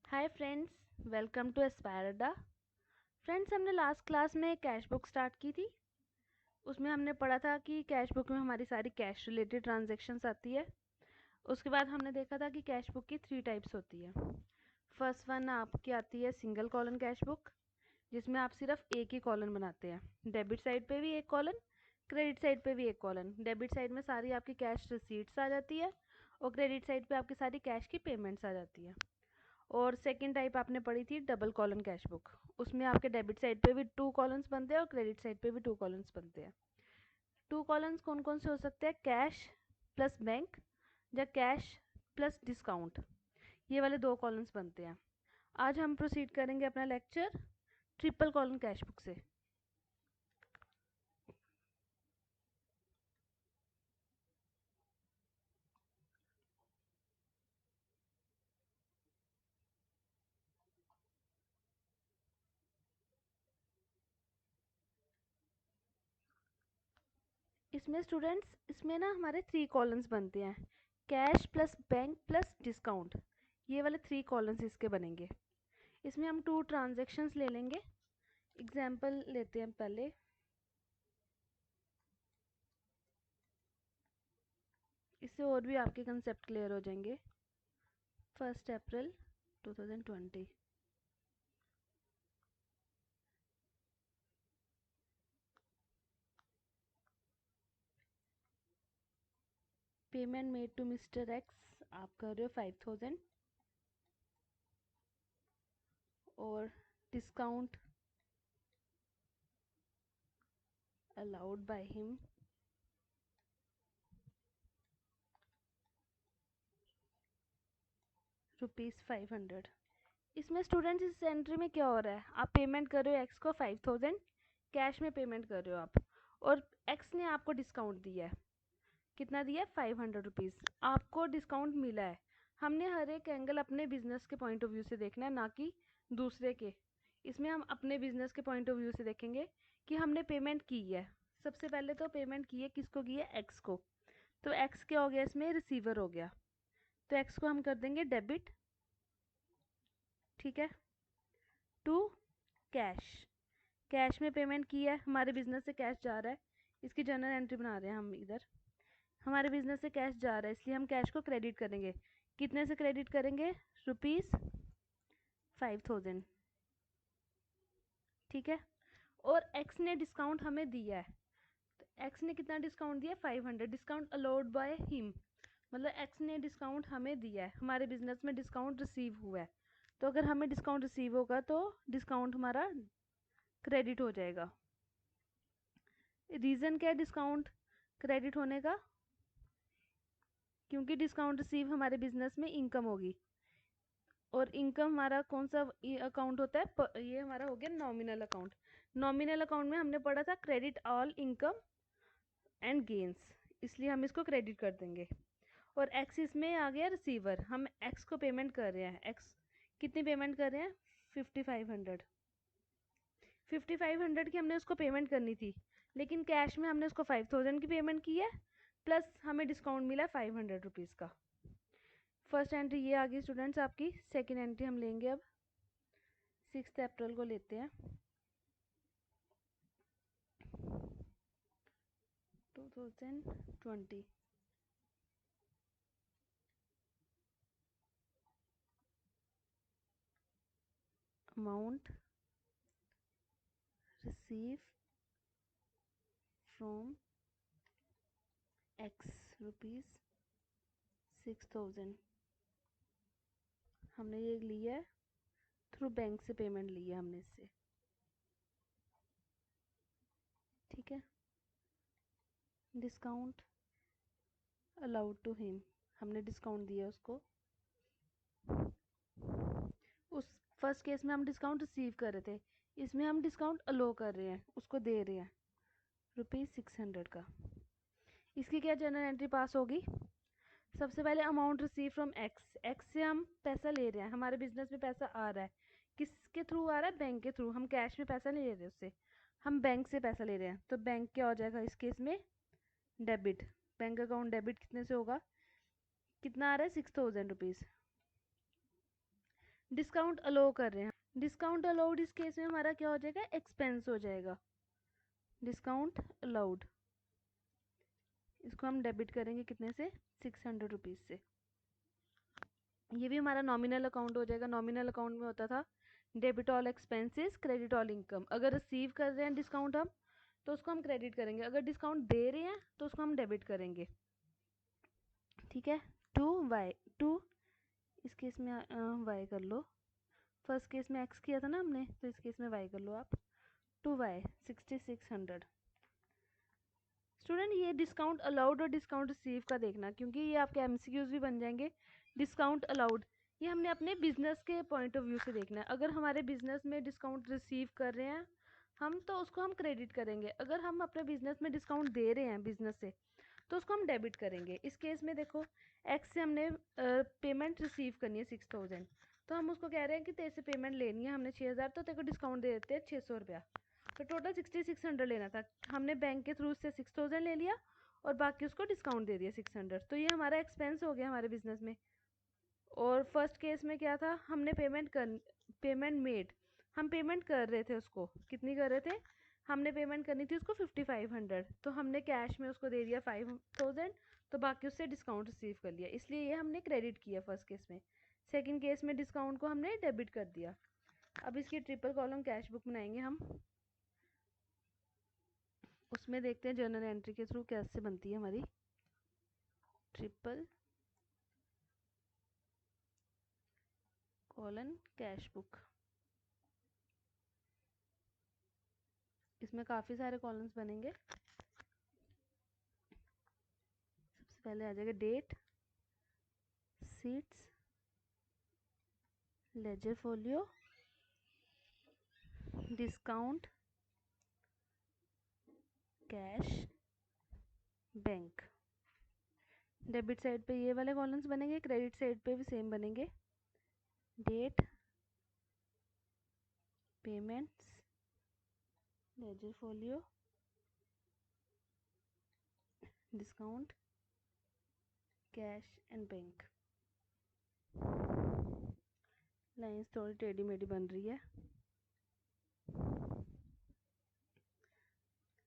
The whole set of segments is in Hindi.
हाय फ्रेंड्स, वेलकम टू एस्पायरडा। फ्रेंड्स, हमने लास्ट क्लास में कैश बुक स्टार्ट की थी। उसमें हमने पढ़ा था कि कैश बुक में हमारी सारी कैश रिलेटेड ट्रांजैक्शंस आती है। उसके बाद हमने देखा था कि कैश बुक की 3 टाइप्स होती है। फर्स्ट वन आपकी आती है सिंगल कॉलम कैश बुक, जिसमें आप सिर्फ एक ही कॉलम बनाते हैं। डेबिट साइड पे भी एक कॉलम, क्रेडिट साइड पे भी एक कॉलम। डेबिट साइड में सारी आपकी कैश रिसीट्स आ जाती है और क्रेडिट साइड पे आपकी सारी कैश की पेमेंट्स आ जाती है। और सेकंड टाइप आपने पढ़ी थी डबल कॉलम कैश बुक। उसमें आपके डेबिट साइड पे भी 2 कॉलम्स बनते हैं और क्रेडिट साइड पे भी 2 कॉलम्स बनते हैं। 2 कॉलम्स कौन कौन से हो सकते हैं? कैश प्लस बैंक या कैश प्लस डिस्काउंट। ये वाले 2 कॉलम्स बनते हैं। आज हम प्रोसीड करेंगे अपना lecture triple column cash book से। इसमें स्टूडेंट्स, इसमें ना हमारे 3 कॉलम्स बनते हैं। Cash plus bank plus discount, ये वाले 3 कॉलम्स इसके बनेंगे। इसमें हम 2 ट्रांजेक्शन्स ले लेंगे। एग्जाम्पल लेते हैं पहले। इससे और भी आपके कंसेप्ट क्लियर हो जाएंगे। 1 April 2020। Payment made to mister X, आप कर रहे हो 5000। और डिस्काउंट अलाउड बाय हिम ₹500। इसमें स्टूडेंट्स इस एंट्री में क्या हो रहा है? आप पेमेंट कर रहे हो एक्स को 5000, कैश में पेमेंट कर रहे हो आप। और एक्स ने आपको डिस्काउंट दिया है। कितना दिया है? ₹500। आपको डिस्काउंट मिला है। हमने हर एक एंगल अपने बिजनेस के पॉइंट ऑफ व्यू से देखना है, ना कि दूसरे के। इसमें हम अपने बिजनेस के पॉइंट ऑफ व्यू से देखेंगे कि हमने पेमेंट की है। सबसे पहले तो पेमेंट की है, किसको की है? एक्स को। तो एक्स क्या हो गया? इसमें रिसीवर हो गया। तो एक्स को हम कर देंगे डेबिट, ठीक है, टू कैश। कैश में पेमेंट की है, हमारे बिजनेस से कैश जा रहा है। इसकी जर्नल एंट्री बना रहे हैं हम इधर। हमारे बिजनेस से कैश जा रहा है, इसलिए हम कैश को क्रेडिट करेंगे। कितने से क्रेडिट करेंगे? ₹5000, ठीक है। और एक्स ने डिस्काउंट हमें दिया है। तो एक्स ने कितना डिस्काउंट दिया? 500। डिस्काउंट अलाउड बाय हिम, मतलब एक्स ने डिस्काउंट हमें दिया है। हमारे बिजनेस में डिस्काउंट रिसीव हुआ है। तो अगर हमें डिस्काउंट रिसीव होगा तो डिस्काउंट हमारा क्रेडिट हो जाएगा। रीज़न क्या है डिस्काउंट क्रेडिट होने का? क्योंकि डिस्काउंट रिसीव हमारे बिजनेस में इनकम होगी। और इनकम हमारा कौन सा अकाउंट होता है? ये हमारा हो गया नॉमिनल अकाउंट। नॉमिनल अकाउंट में हमने पढ़ा था credit all income and gains, इसलिए हम इसको क्रेडिट कर देंगे। और एक्स इसमें आ गया रिसीवर। हम एक्स को पेमेंट कर रहे हैं। एक्स कितनी पेमेंट कर रहे हैं? 5500। 5500 की हमने उसको पेमेंट करनी थी, लेकिन कैश में हमने उसको 5000 की पेमेंट की है, प्लस हमें डिस्काउंट मिला 500 रुपीज़ का। फर्स्ट एंट्री ये आ गई स्टूडेंट्स आपकी। सेकेंड एंट्री हम लेंगे अब। 6 अप्रैल को लेते हैं, 2020। Amount receive from x ₹6000। हमने ये लिया है थ्रू बैंक से, पेमेंट ली है हमने इससे, ठीक है। डिस्काउंट अलाउड टू हिम, हमने डिस्काउंट दिया उसको। उस फर्स्ट केस में हम डिस्काउंट रिसीव कर रहे थे, इसमें हम डिस्काउंट अलो कर रहे हैं, उसको दे रहे हैं ₹600 का। इसकी क्या जनरल एंट्री पास होगी? सबसे पहले amount receive from x. X से हम पैसा ले रहे हैं, हमारे बिजनेस में पैसा आ रहा है। किसके थ्रू आ रहा है? बैंक के थ्रू। हम कैश में पैसा नहीं ले रहे उससे, हम बैंक से पैसा ले रहे हैं। तो बैंक क्या हो जाएगा इस केस में? डेबिट। बैंक अकाउंट डेबिट कितने से होगा? कितना आ रहा है? ₹6000। डिस्काउंट अलाउ कर रहे हैं, डिस्काउंट अलाउड इस केस में हमारा क्या हो जाएगा, एक्सपेंस हो जाएगा। डिस्काउंट अलाउड, इसको हम डेबिट करेंगे कितने से, 600 रुपीज़ से। ये भी हमारा नॉमिनल अकाउंट हो जाएगा। नॉमिनल अकाउंट में होता था debit all expenses credit all income. अगर रिसीव कर रहे हैं डिस्काउंट हम, तो उसको हम क्रेडिट करेंगे, अगर डिस्काउंट दे रहे हैं तो उसको हम डेबिट करेंगे। ठीक है, टू वाई, टू इस केस में वाई कर लो, फर्स्ट केस में एक्स किया था ना हमने, तो इस केस में वाई कर लो आप, टू वाई 6600। स्टूडेंट ये डिस्काउंट अलाउड और डिस्काउंट रिसीव का देखना, क्योंकि ये आपके एमसीक्यूज भी बन जाएंगे। डिस्काउंट अलाउड ये हमने अपने बिजनेस के पॉइंट ऑफ व्यू से देखना है। अगर हमारे बिजनेस में डिस्काउंट रिसीव कर रहे हैं हम, तो उसको हम क्रेडिट करेंगे। अगर हम अपने बिजनेस में डिस्काउंट दे रहे हैं बिजनेस से, तो उसको हम डेबिट करेंगे। इस केस में देखो, एक्स से हमने पेमेंट रिसीव करनी है 6000, तो हम उसको कह रहे हैं कि तेरे से पेमेंट लेनी है हमने 6000, तो तेरे को डिस्काउंट दे देते हैं 600 रुपया। तो टोटल 6600 लेना था, हमने बैंक के थ्रू से 6000 ले लिया और बाकी उसको डिस्काउंट दे दिया 600। तो ये हमारा एक्सपेंस हो गया हमारे बिजनेस में। और फर्स्ट केस में क्या था, हमने पेमेंट मेड, हम पेमेंट कर रहे थे उसको, कितनी कर रहे थे, हमने पेमेंट करनी थी उसको 5500, तो हमने कैश में उसको दे दिया 5000, तो बाकी उससे डिस्काउंट रिसीव कर लिया, इसलिए ये हमने क्रेडिट किया फर्स्ट केस में। सेकंड केस में डिस्काउंट को हमने डेबिट कर दिया। अब इसकी ट्रिपल कॉलम कैश बुक बनाएंगे हम, उसमें देखते हैं जर्नल एंट्री के थ्रू कैसे बनती है हमारी ट्रिपल कॉलन कैश बुक। इसमें काफ़ी सारे कॉलम्स बनेंगे। सबसे पहले आ जाएगा date, receipts, ledger folio, discount, cash, bank. Debit side पे ये वाले कॉलम्स बनेंगे, क्रेडिट साइड पे भी सेम बनेंगे, date, payments, ledger folio, discount, cash and bank. Lines थोड़ी टेढ़ी मेढ़ी बन रही है।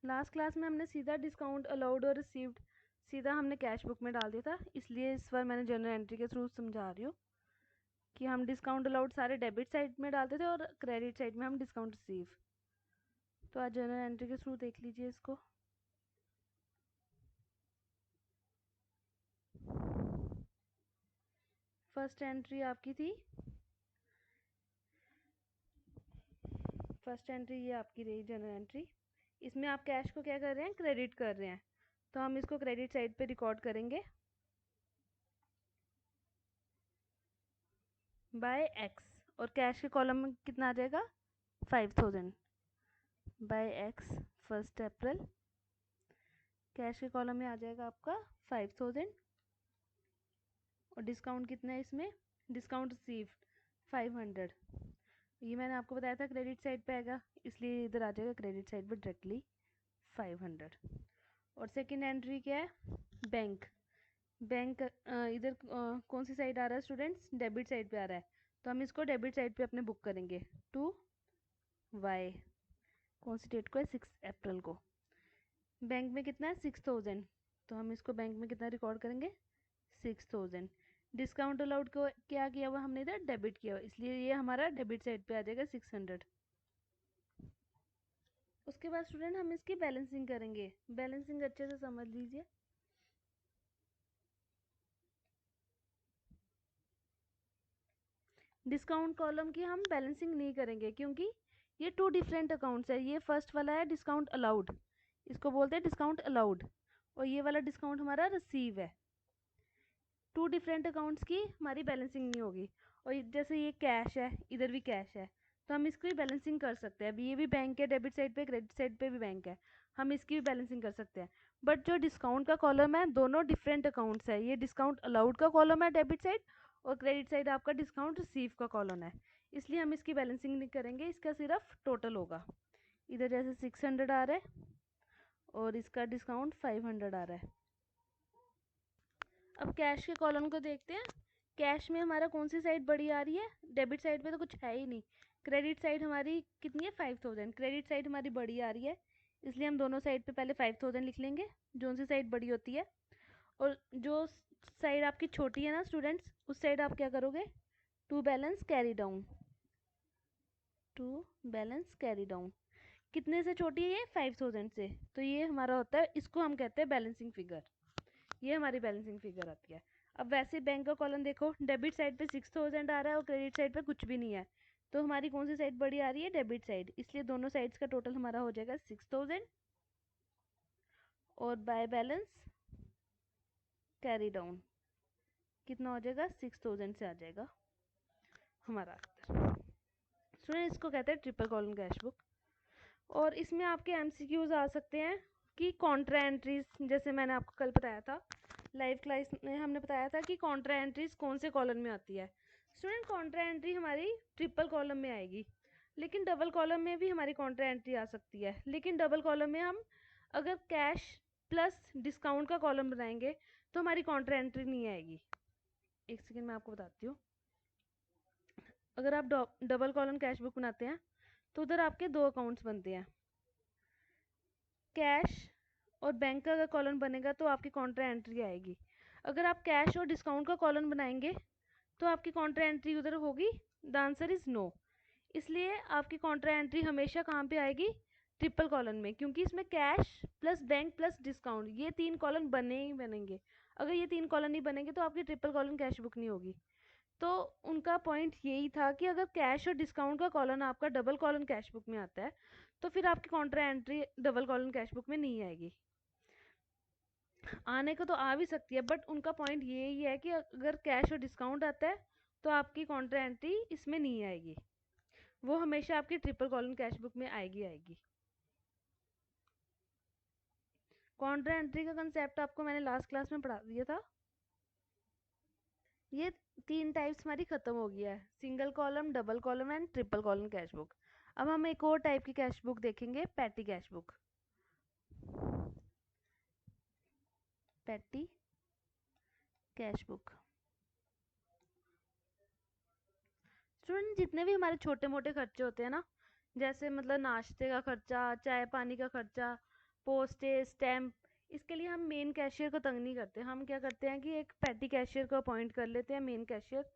लास्ट क्लास में हमने सीधा डिस्काउंट अलाउड और रिसीव्ड सीधा हमने कैश बुक में डाल दिया था, इसलिए इस बार मैंने जर्नल एंट्री के थ्रू समझा रही हूँ कि हम डिस्काउंट अलाउड सारे डेबिट साइड में डालते थे और क्रेडिट साइड में हम डिस्काउंट रिसीव। तो आज जर्नल एंट्री के थ्रू देख लीजिए इसको। फर्स्ट एंट्री आपकी थी, फर्स्ट एंट्री ये आपकी रही जर्नल एंट्री। इसमें आप कैश को क्या कर रहे हैं, क्रेडिट कर रहे हैं, तो हम इसको क्रेडिट साइड पे रिकॉर्ड करेंगे बाय एक्स, और कैश के कॉलम में कितना आ जाएगा 5000 बाय एक्स 1 अप्रैल। कैश के कॉलम में आ जाएगा आपका 5000 और डिस्काउंट कितना है इसमें, डिस्काउंट रिसीव 500। ये मैंने आपको बताया था क्रेडिट साइड पे आएगा, इसलिए इधर आ जाएगा क्रेडिट साइड पे डायरेक्टली 500। और सेकंड एंट्री क्या है, बैंक। बैंक इधर कौन सी साइड आ रहा है स्टूडेंट्स, डेबिट साइड पे आ रहा है, तो हम इसको डेबिट साइड पे अपने बुक करेंगे। टू वाई, कौन सी डेट को है, 6 अप्रैल को। बैंक में कितना है 6000, तो हम इसको बैंक में कितना रिकॉर्ड करेंगे 6000। डिस्काउंट अलाउड को क्या किया हुआ हमने इधर डेबिट किया हुआ, इसलिए ये हमारा डेबिट साइड पे आ जाएगा 600। उसके बाद स्टूडेंट हम इसकी बैलेंसिंग करेंगे, बैलेंसिंग अच्छे से समझ लीजिए। डिस्काउंट कॉलम की हम बैलेंसिंग नहीं करेंगे, क्योंकि ये 2 डिफरेंट अकाउंट्स है। ये फर्स्ट वाला है डिस्काउंट अलाउड, इसको बोलते हैं डिस्काउंट अलाउड, और ये वाला डिस्काउंट हमारा रिसीव है। 2 डिफरेंट अकाउंट्स की हमारी बैलेंसिंग नहीं होगी। और जैसे ये कैश है, इधर भी कैश है, तो हम इसकी बैलेंसिंग कर सकते हैं। अभी ये भी बैंक है, डेबिट साइड पे क्रेडिट साइड पे भी बैंक है, हम इसकी भी बैलेंसिंग कर सकते हैं। बट जो डिस्काउंट का कॉलम है, दोनों डिफरेंट अकाउंट्स है। ये डिस्काउंट अलाउड का कॉलम है डेबिट साइड, और क्रेडिट साइड आपका डिस्काउंट रिसीव का कॉलम है, इसलिए हम इसकी बैलेंसिंग नहीं करेंगे, इसका सिर्फ टोटल होगा। इधर जैसे 600 आ रहा है और इसका डिस्काउंट 500 आ रहा है। अब कैश के कॉलम को देखते हैं। कैश में हमारा कौन सी साइड बड़ी आ रही है? डेबिट साइड पे तो कुछ है ही नहीं। क्रेडिट साइड हमारी कितनी है? 5000। क्रेडिट साइड हमारी बड़ी आ रही है, इसलिए हम दोनों साइड पे पहले 5000 लिख लेंगे, जो सी साइड बड़ी होती है। और जो साइड आपकी छोटी है ना स्टूडेंट्स, उस साइड आप क्या करोगे? To balance carry down. To balance carry down कितने से छोटी है ये? 5000 से। तो ये हमारा होता है, इसको हम कहते हैं बैलेंसिंग फिगर। ये हमारी बैलेंसिंग फिगर आती है। अब वैसे बैंक का कॉलम देखो, डेबिट साइड पे 6000 आ रहा है और क्रेडिट साइड पे कुछ भी नहीं है, तो हमारी कौन सी साइड बड़ी आ रही है? Debit side. इसलिए दोनों साइड्स का टोटल हमारा हो जाएगा 6000 और बाय बैलेंस कैरी डाउन कितना हो जाएगा? 6000 से आ जाएगा हमारा आंसर। स्टूडेंट इसको कहते हैं ट्रिपल कॉलम कैश बुक। और इसमें आपके एमसीक्यूज आ सकते हैं कि कॉन्ट्रा एंट्रीज, जैसे मैंने आपको कल बताया था लाइव क्लास में, हमने बताया था कि कॉन्ट्रा एंट्रीज कौन से कॉलम में आती है। स्टूडेंट कॉन्ट्रा एंट्री हमारी ट्रिपल कॉलम में आएगी, लेकिन डबल कॉलम में भी हमारी कॉन्ट्रा एंट्री आ सकती है। लेकिन डबल कॉलम में हम अगर कैश प्लस डिस्काउंट का कॉलम बनाएंगे तो हमारी कॉन्ट्रा एंट्री नहीं आएगी। एक सेकेंड मैं आपको बताती हूँ। अगर आप डबल कॉलम कैश बुक बनाते हैं तो उधर आपके दो अकाउंट्स बनते हैं, कैश और बैंक का अगर कॉलम बनेगा तो आपकी कॉन्ट्रा एंट्री आएगी। अगर आप कैश और डिस्काउंट का कॉलम बनाएंगे तो आपकी कॉन्ट्रा एंट्री उधर होगी। The answer is no. इसलिए आपकी कॉन्ट्रा एंट्री हमेशा कहाँ पे आएगी? ट्रिपल कॉलम में, क्योंकि इसमें cash plus bank plus discount ये तीन कॉलम बने ही बनेंगे। अगर ये तीन कॉलम नहीं बनेंगे तो आपकी ट्रिपल कॉलम कैश बुक नहीं होगी। तो उनका पॉइंट यही था कि अगर कैश और डिस्काउंट का कॉलम आपका डबल कॉलम कैश बुक में आता है तो फिर आपकी Contra entry double column cash book में नहीं आएगी। आने को तो आ भी सकती है, बट उनका पॉइंट यही है कि अगर कैश और डिस्काउंट आता है तो आपकी कॉन्ट्रा एंट्री इसमें नहीं आएगी, वो हमेशा आपकी ट्रिपल कॉलम कैश बुक में आएगी। कॉन्ट्रा एंट्री का कंसेप्ट आपको मैंने लास्ट क्लास में पढ़ा दिया था। ये तीन टाइप्स हमारी खत्म हो गया है, single column, double column and triple column cash book. अब हम एक और टाइप की कैश बुक देखेंगे, petty cash book. Petty cash book. Student जितने भी हमारे छोटे मोटे खर्चे होते हैं ना, जैसे मतलब नाश्ते का खर्चा, चाय पानी का खर्चा, पोस्टेज, स्टैम्प, इसके लिए हम मेन कैशियर को तंग नहीं करते। हम क्या करते हैं कि एक पैटी कैशियर को अपॉइंट कर लेते हैं। मेन कैशियर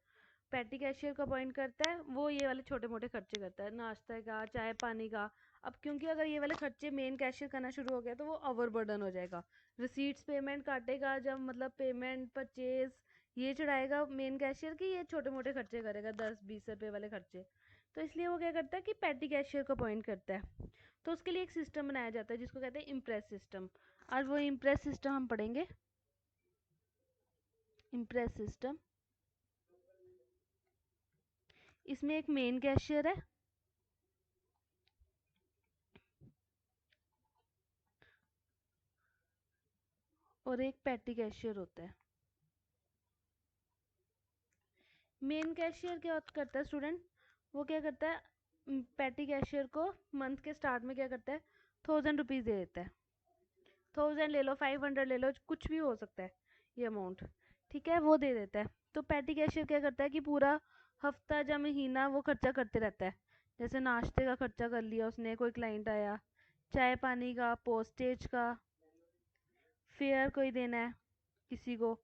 पैटी कैशियर को अपॉइंट करता है, वो ये वाले छोटे मोटे खर्चे करता है, नाश्ते का, चाय पानी का। अब क्योंकि अगर ये वाले खर्चे मेन कैशियर करना शुरू हो गया तो वो ओवर बर्डन हो जाएगा। रिसीट्स पेमेंट काटेगा, जब मतलब पेमेंट परचेज ये चढ़ाएगा मेन कैशियर की, ये छोटे मोटे खर्चे करेगा, 10-20 रुपए वाले खर्चे। तो इसलिए वो क्या करता है कि पैटी कैशियर को अपॉइंट करता है। तो उसके लिए एक सिस्टम बनाया जाता है जिसको कहते हैं इम्प्रेस सिस्टम। आज वो इम्प्रेस सिस्टम हम पढ़ेंगे। इम्प्रेस सिस्टम, इसमें एक मेन कैशियर है और एक पैटी कैशियर होता है। मेन कैशियर क्या करता है स्टूडेंट? वो क्या करता है, पैटी कैशियर को मंथ के स्टार्ट में क्या करता है, 1000 रुपीज़ दे देता है। 1000 ले लो, 500 ले लो, कुछ भी हो सकता है ये अमाउंट, ठीक है, वो दे देता है। तो पैटी कैशियर क्या करता है कि पूरा हफ्ता या महीना वो खर्चा करते रहता है। जैसे नाश्ते का खर्चा कर लिया उसने, कोई क्लाइंट आया, चाय पानी का, पोस्टेज का, फेयर कोई देना है किसी को,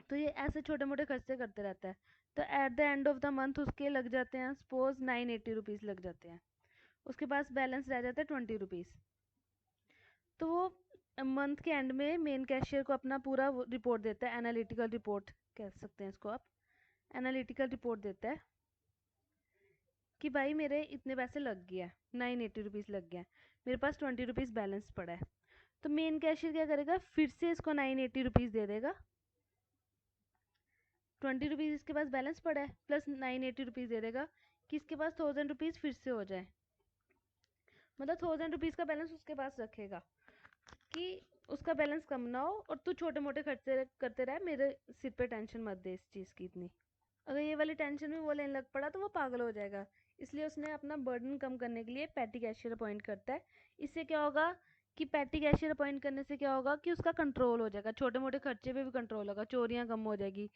तो ये ऐसे छोटे मोटे खर्चे करते रहता है। तो at the end of the month उसके लग जाते हैं सपोज 980 रुपीज़ लग जाते हैं, उसके पास बैलेंस रह जाता है 20 रुपीज़। तो वो मंथ के एंड में मेन कैशियर को अपना पूरा रिपोर्ट देता है, एनालिटिकल रिपोर्ट कह सकते हैं इसको आप, एनालिटिकल रिपोर्ट देता है कि भाई मेरे इतने पैसे लग गया, 980 रुपीज़ लग गया, मेरे पास 20 रुपीज़ बैलेंस पड़ा है। तो मेन कैशियर क्या करेगा, फिर से इसको 980 रुपीज़ दे देगा। 20 रुपीज़ इसके पास बैलेंस पड़ा है, प्लस 980 रुपीज़ दे देगा कि इसके पास 1000 रुपीज़ फिर से हो जाए। मतलब 1000 रुपीज़ का बैलेंस उसके पास रखेगा कि उसका बैलेंस कम ना हो और तू छोटे मोटे खर्चे करते रहे, मेरे सिर पे टेंशन मत दे इस चीज़ की इतनी। अगर ये वाली टेंशन भी वो लेने लग पड़ा तो वो पागल हो जाएगा। इसलिए उसने अपना बर्डन कम करने के लिए पैटी कैशियर अपॉइंट करता है। इससे क्या होगा कि पैटी कैशियर अपॉइंट करने से क्या होगा कि उसका कंट्रोल हो जाएगा, छोटे मोटे खर्चे पे भी कंट्रोल होगा, चोरियाँ कम हो जाएगी,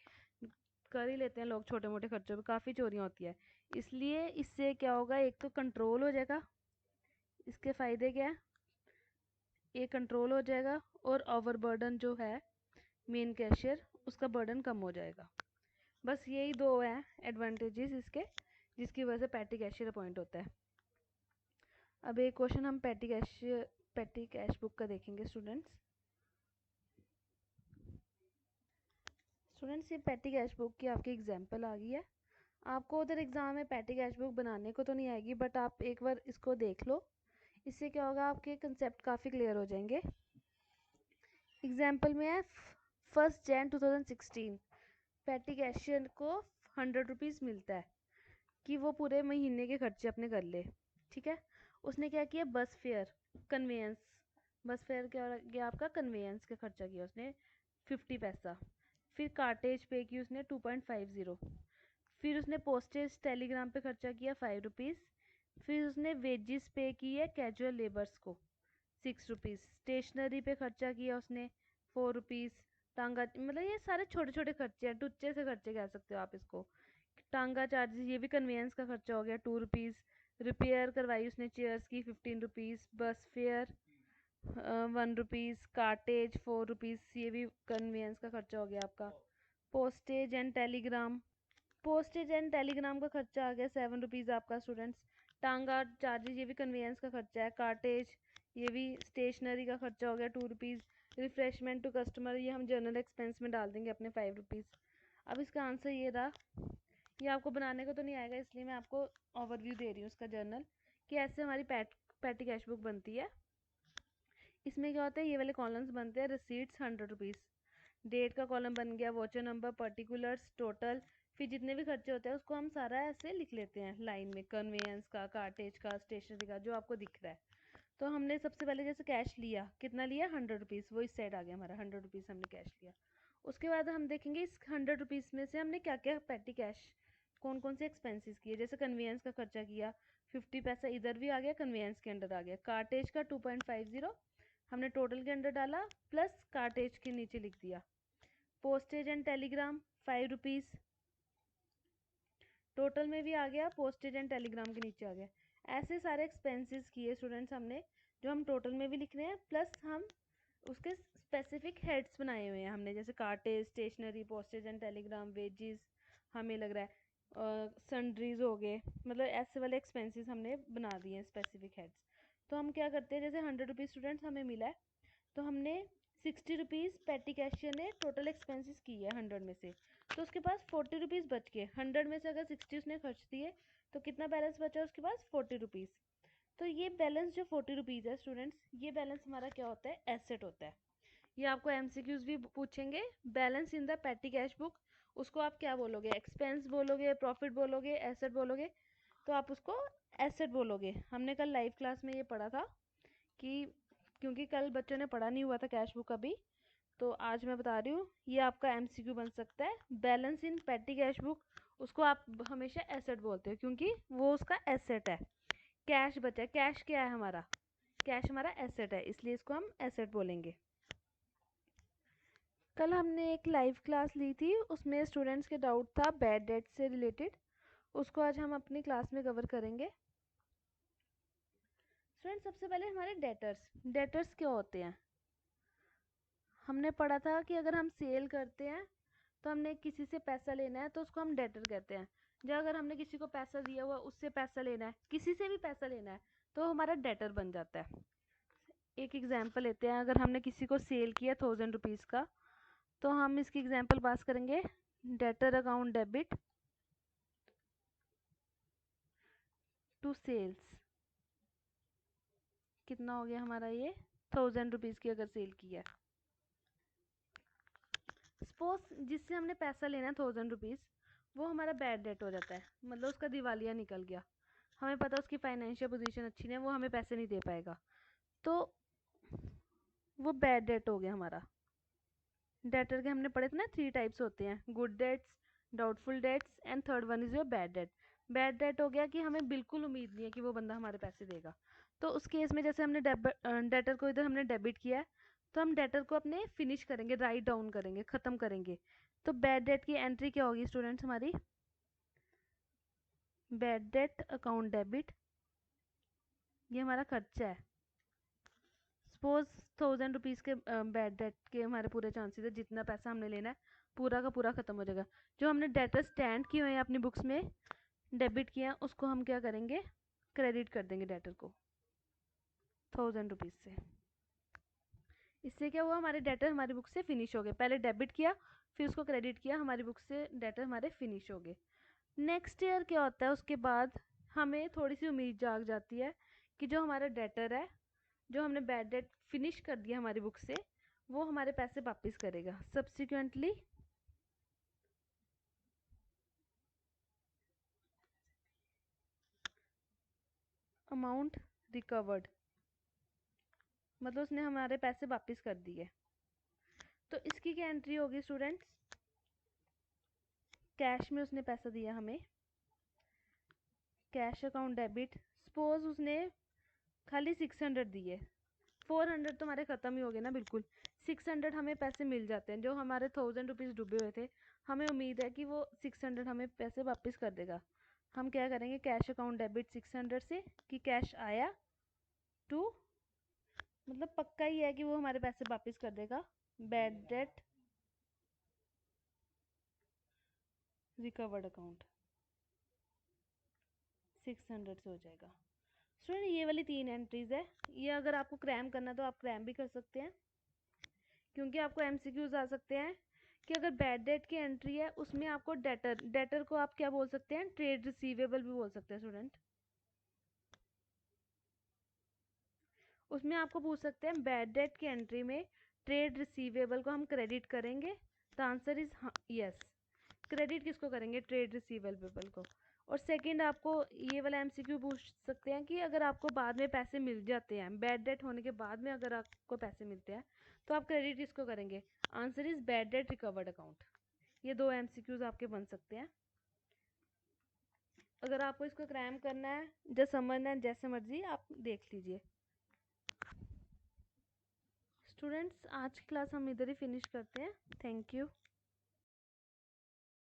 कर ही लेते हैं लोग छोटे मोटे खर्चों पे, काफ़ी चोरियाँ होती है। इसलिए इससे क्या होगा, एक तो कंट्रोल हो जाएगा, इसके फ़ायदे क्या है, ये कंट्रोल हो जाएगा और ओवर बर्डन जो है मेन कैशियर उसका बर्डन कम हो जाएगा। बस यही दो हैं एडवांटेजेस इसके, जिसकी वजह से पैटी कैशियर अपॉइंट होता है। अब एक क्वेश्चन हम पैटी कैश बुक का देखेंगे स्टूडेंट्स। ये पैटी कैश बुक की आपकी एग्जांपल आ गई है। आपको उधर एग्ज़ाम में पैटी कैश बुक बनाने को तो नहीं आएगी, बट आप एक बार इसको देख लो, इससे क्या होगा, आपके कंसेप्ट काफ़ी क्लियर हो जाएंगे। एग्जाम्पल में है 1 जनवरी 2016 पैटी कैशियर को 100 रुपीज़ मिलता है कि वो पूरे महीने के खर्चे अपने कर ले। ठीक है, उसने क्या किया, बस फेयर कन्वेंस, बस फेयर क्या हो गया आपका, कन्वेंस का खर्चा किया उसने 50 पैसा। फिर कार्टेज पे की उसने 2.50। फिर उसने पोस्टेज टेलीग्राम पे खर्चा किया 5 रुपीज़। फिर उसने वेजिस पे की है कैजुअल लेबर्स को 6 रुपीज़। स्टेशनरी पे खर्चा किया उसने 4 रुपीज़। टांगा, मतलब ये सारे छोटे छोटे खर्चे हैं, टुच्चे से खर्चे कह सकते हो आप इसको। टांगा चार्जेस, ये भी कन्वेंस का खर्चा हो गया 2 रुपीज़। रिपेयर करवाई उसने चेयर्स की 15 रुपीज़। बस फेयर 1 रुपीज़। कार्टेज 4 रुपीज़, ये भी कन्वेंस का खर्चा हो गया आपका। पोस्टेज एंड टेलीग्राम का खर्चा आ गया 7 रुपीज़ आपका स्टूडेंट्स। टांगा चार्जेस, ये भी कन्वेंस का खर्चा है। कार्टेज, ये भी स्टेशनरी का खर्चा हो गया 2 रुपीज़। रिफ्रेशमेंट टू कस्टमर, ये हम जर्नल एक्सपेंस में डाल देंगे अपने 5 रुपीज़। अब इसका आंसर ये रहा। ये आपको बनाने को तो नहीं आएगा, इसलिए मैं आपको ओवरव्यू दे रही हूँ उसका जर्नल, कि ऐसे हमारी पैटी कैश बुक बनती है। इसमें क्या होता है, ये वाले कॉलम्स बनते हैं, रिसीट्स 100 रुपीज़, डेट का कॉलम बन गया, वॉचर नंबर, पर्टिकुलर्स, टोटल। फिर जितने भी खर्चे होते हैं उसको हम सारा ऐसे लिख लेते हैं लाइन में, कन्वेंस का, कार्टेज का, स्टेशनरी का, जो आपको दिख रहा है। तो हमने सबसे पहले जैसे कैश लिया, कितना लिया, 100 रुपीज़, वो इस साइड आ गया हमारा, 100 रुपीज़ हमने कैश लिया। उसके बाद हम देखेंगे इस 100 रुपीज़ में से हमने क्या क्या पैटी कैश, कौन कौन से एक्सपेंसेस किए। जैसे कन्वेंस का खर्चा किया 50 पैसा, इधर भी आ गया, कन्वेंस के अंडर आ गया। कार्टेज का 2.50 हमने टोटल के अंडर डाला, प्लस कार्टेज के नीचे लिख दिया। Postage and Telegram 5 rupees, total में भी आ गया, पोस्टेज एंड टेलीग्राम के नीचे आ गया। ऐसे सारे एक्सपेंसेस किए स्टूडेंट्स हमने, जो हम टोटल में भी लिख रहे हैं, प्लस हम उसके स्पेसिफिक हेड्स बनाए हुए हैं हमने, जैसे cartage, stationery, postage and telegram, wages, हमें लग रहा है सन्ड्रीज हो गए, मतलब ऐसे वाले एक्सपेंसेस हमने बना दिए हैं स्पेसिफिक हेड्स। तो हम क्या करते हैं, जैसे 100 रुपीज़ स्टूडेंट्स हमें मिला है, तो हमने 60 रुपीज़ पैटी कैशियर ने टोटल एक्सपेंसेस की है 100 में से, तो उसके पास 40 रुपीज़ बच के, 100 में से अगर 60 उसने खर्च दिए तो कितना बैलेंस बचा उसके पास, 40 रुपीज़। तो ये बैलेंस जो 40 रुपीज़ है स्टूडेंट्स, ये बैलेंस हमारा क्या होता है, एसेट होता है। ये आपको एमसीक्यूज भी पूछेंगे, balance in the petty cash book, उसको आप क्या बोलोगे, एक्सपेंस बोलोगे, प्रॉफिट बोलोगे, एसेट बोलोगे, तो आप उसको एसेट बोलोगे। हमने कल लाइव क्लास में ये पढ़ा था कि, क्योंकि कल बच्चों ने पढ़ा नहीं हुआ था कैश बुक अभी, तो आज मैं बता रही हूँ, ये आपका एमसीक्यू बन सकता है। बैलेंस इन पैटी कैश बुक, उसको आप हमेशा एसेट बोलते हो, क्योंकि वो उसका एसेट है। कैश बचा है, कैश क्या है हमारा, कैश हमारा एसेट है, इसलिए इसको हम एसेट बोलेंगे। कल हमने एक लाइव क्लास ली थी, उसमें स्टूडेंट्स के डाउट था बैड डेट से रिलेटेड, उसको आज हम अपनी क्लास में कवर करेंगे। स्टूडेंट्स सबसे पहले हमारे डेटर्स क्या होते हैं, हमने पढ़ा था कि अगर हम सेल करते हैं तो हमने किसी से पैसा लेना है तो उसको हम डेटर कहते हैं। जब अगर हमने किसी को पैसा दिया हुआ, उससे पैसा लेना है, किसी से भी पैसा लेना है, तो हमारा डेटर बन जाता है। एक एग्जांपल लेते हैं, अगर हमने किसी को सेल किया 1000 रुपीज़ का, तो हम इसकी एग्जांपल पास करेंगे, debtor account debit to sales. कितना हो गया हमारा, ये 1000 रुपीज़ की अगर सेल किया, सपोज जिससे हमने पैसा लेना है 1000 रुपीज़, वो हमारा बैड डेट हो जाता है, मतलब उसका दिवालिया निकल गया, हमें पता उसकी फाइनेंशियल पोजीशन अच्छी नहीं है, वो हमें पैसे नहीं दे पाएगा, तो वो बैड डेट हो गया हमारा। डेटर के हमने पढ़े थे ना 3 टाइप्स होते हैं, good debts, doubtful debts and third one is your bad debt. Bad debt हो गया कि हमें बिल्कुल उम्मीद नहीं है कि वो बंदा हमारे पैसे देगा, तो उस केस में जैसे हमने डेटर को इधर हमने डेबिट किया है, तो हम डेटर को अपने फिनिश करेंगे, राइट डाउन करेंगे, ख़त्म करेंगे, तो बैड डेट की एंट्री क्या होगी स्टूडेंट्स हमारी? बैड डेट अकाउंट डेबिट, ये हमारा खर्चा है। सपोज 1000 रुपीज़ के बैड डेट के हमारे पूरे चांसेस है, जितना पैसा हमने लेना है पूरा का पूरा ख़त्म हो जाएगा। जो हमने डेटर स्टैंड किए हुए हैं अपनी बुक्स में डेबिट किया, उसको हम क्या करेंगे, क्रेडिट कर देंगे डेटर को 1000 रुपीज़ से। इससे क्या हुआ, हमारे डेटर हमारी बुक से फिनिश हो गए। पहले डेबिट किया फिर उसको क्रेडिट किया, हमारी बुक से डेटर हमारे फिनिश हो गए। नेक्स्ट ईयर क्या होता है, उसके बाद हमें थोड़ी सी उम्मीद जाग जाती है कि जो हमारा डेटर है, जो हमने बैड डेट फिनिश कर दिया हमारी बुक से, वो हमारे पैसे वापस करेगा। सब्सिक्वेंटली अमाउंट रिकवर्ड, मतलब उसने हमारे पैसे वापस कर दिए। तो इसकी क्या एंट्री होगी स्टूडेंट्स? कैश में उसने पैसा दिया हमें, कैश अकाउंट डेबिट। सपोज उसने खाली 600 दिए, 400 तो हमारे ख़त्म ही हो गए ना बिल्कुल। 600 हमें पैसे मिल जाते हैं, जो हमारे 1000 रुपीज़ डूबे हुए थे, हमें उम्मीद है कि वो 600 हमें पैसे वापस कर देगा। हम क्या करेंगे, कैश अकाउंट डेबिट 600 से कि कैश आया टू, मतलब पक्का ही है कि वो हमारे पैसे वापस कर देगा। बैड डेट रिकवर्ड अकाउंट 600 से हो जाएगा। स्टूडेंट ये वाली 3 एंट्रीज है, ये अगर आपको क्रैम करना तो आप क्रैम भी कर सकते हैं, क्योंकि आपको एमसीक्यूज आ सकते हैं कि अगर बैड डेट की एंट्री है उसमें आपको डेटर को आप क्या बोल सकते हैं, ट्रेड रिसीवेबल भी बोल सकते हैं स्टूडेंट। उसमें आपको पूछ सकते हैं बैड डेट की एंट्री में ट्रेड रिसीवेबल को हम क्रेडिट करेंगे, the answer is yes. Credit किसको करेंगे, ट्रेड रिसीवेबल को। और सेकंड आपको ये वाला एमसीक्यू पूछ सकते हैं कि अगर आपको बाद में पैसे मिल जाते हैं, बैड डेट होने के बाद में अगर आपको पैसे मिलते हैं तो आप क्रेडिट किसको करेंगे, answer is bad debt recovered account. ये 2 एमसीक्यूज आपके बन सकते हैं। अगर आपको इसको क्रैम करना है, जैसे समझना है, जैसे मर्जी आप देख लीजिए। स्टूडेंट्स आज की क्लास हम इधर ही फिनिश करते हैं। Thank you.